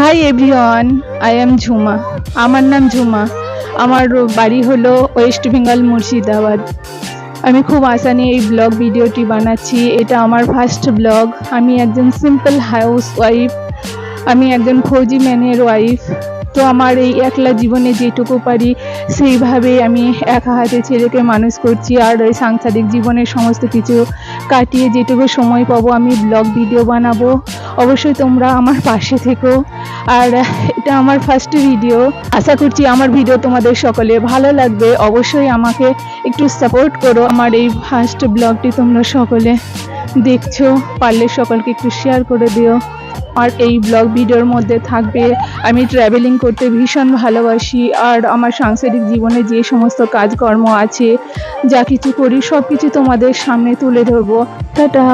Hi everyone, I am Jhuma. আমার নাম ঝুমা। আমার বাড়ি হলো ওয়েস্ট বেঙ্গল, মুর্শিদাবাদ। আমি খুব আশা নিয়ে এই ব্লগ ভিডিওটি বানাচ্ছি। এটা আমার ফার্স্ট ব্লগ। আমি একজন সিম্পল হাউস ওয়াইফ, আমি একজন ফৌজি ম্যানের ওয়াইফ। তো আমার এই একলা জীবনে যেটুকু পারি সেইভাবে আমি একা হাতে ছেলেকে মানুষ করছি, আর ওই সাংসারিক জীবনের সমস্ত কিছু কাটিয়ে যেটুকু সময় পাবো আমি ব্লগ ভিডিও বানাবো। অবশ্যই তোমরা আমার পাশে থেকো। আর এটা আমার ফার্স্ট ভিডিও, আশা করছি আমার ভিডিও তোমাদের সকলে ভালো লাগবে। অবশ্যই আমাকে একটু সাপোর্ট করো। আমার এই ফার্স্ট ব্লগটি তোমরা সকলে দেখছো, পারলে সকলকে একটু শেয়ার করে দিও। আর এই ব্লগ ভিডিওর মধ্যে থাকবে আমি ট্রাভেলিং করতে ভীষণ ভালোবাসি, আর আমার সাংসারিক জীবনে যে সমস্ত কাজকর্ম আছে, যা কিছু করি সব কিছু তোমাদের সামনে তুলে ধরবো। টাটা।